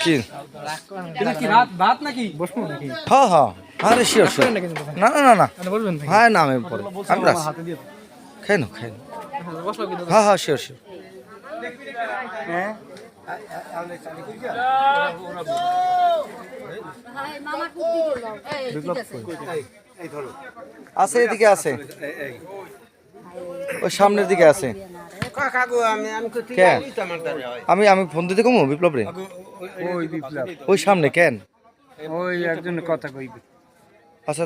কি ভাত নাকি বসবো নাকি? হ্যাঁ হ্যাঁ হ্যাঁ রে শিওর শিওর না না না না বলবেন হ্যাঁ না আমি পরে আমি রাখছি হাতে দিয়ে খাই না হ্যাঁ হ্যাঁ শিওর শিওর হ্যাঁ আছে এদিকে আছে ওই সামনের দিকে আছে আমি আমি ফোন দিতে কমো বিপ্লব রে ওই বিপ্লব ওই সামনে কেন ওই একজন কথা কইবে। আচ্ছা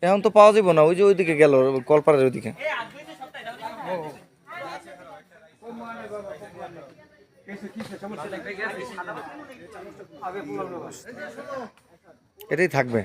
এখন তো পাওয়া যাবে না ওই যে ওইদিকে গেল কলপাড়ের ওইদিকে এটাই থাকবে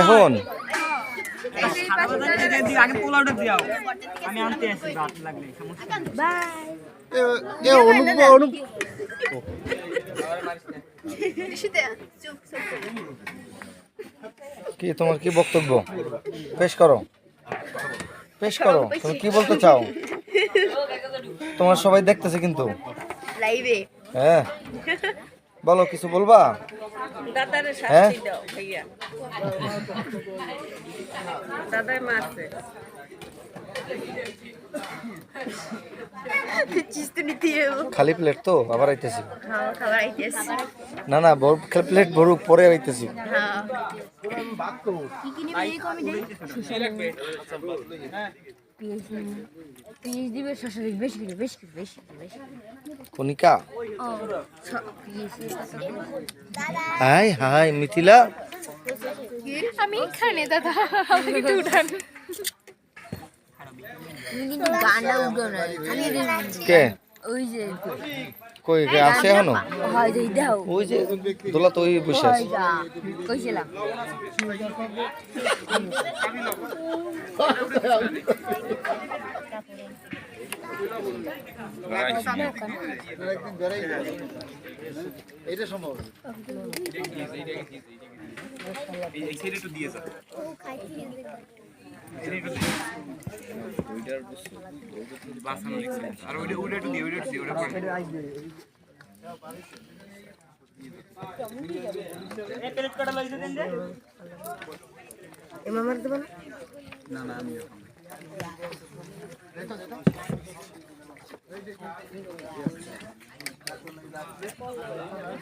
এখন আমি আনতে আসি ভাত লাগলে কি তোমার কি বক্তব্য পেশ করো তুমি কি বলতে চাও তোমার সবাই দেখতেছে কিন্তু লাইভে হ্যাঁ বলো কিছু বলবা দাদারে হ্যাঁ শাস্তি দাও ভাইয়া দাদাই মারছে চিস্ত নিতে খালি প্লেট তো আবার আইতেছি হ্যাঁ খাবার আইতেছে না না প্লেট ভরুক পরে আইতেছি হ্যাঁ কি কি নিবে এই কমি দেই সুশি লাগবে পিএইচ দিবে শশা বেশি বেশি কনিকা ও হাই হাই মিথিলা আমি এখানে দাদা আমাকে একটু উঠান গানা উঠো না কে ওই যে কই কে আছে এখনো হয় যে দাও ওই যে দোলা তো ওই বসে আছে কইছিলাম এটা সম্ভব এই সাইডে একটু দিয়ে যা আর ওইটা একটু দিয়ে ওটা মামার দেব না না আমি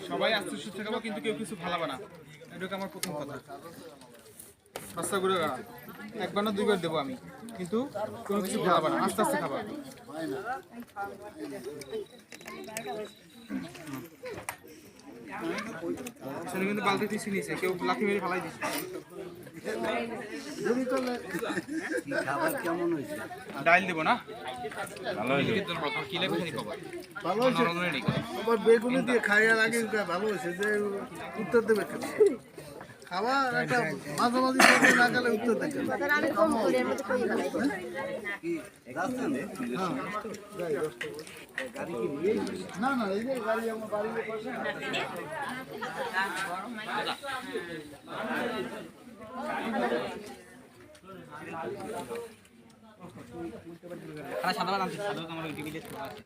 সবাই আস্তে সুস্থ খাবো কিন্তু কেউ কিছু ফালাবে না এটুকু আমার প্রথম কথা আস্তে করে একবার না দুইবার দেবো আমি কিন্তু কোনো কিছু ফালাবে না আস্তে আস্তে খাবা সেটা কিন্তু বালতি দিচ্ছি নিচে কেউ লাঠি মেরে ফালাই দিচ্ছে ডাইল দেবো না ভালো আবার বেগুনি দিয়ে খাইয়ার আগে ভালো হয়েছে যে উত্তর দেবে খাবার একটা মাঝামাঝি না গেলে উত্তর দেবে আমি কম করে এর মধ্যে কই ফেলাই না না এই যে গাড়ি আমার বাড়ির পাশে সাদা আমার টিভিতে আছে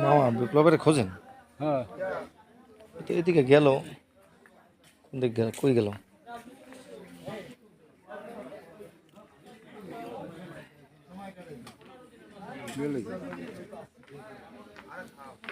মামা বিপ্লবের খোঁজেন? হ্যাঁ তো এদিকে গেল, কোন দিক গেল, কই গেল? গেলে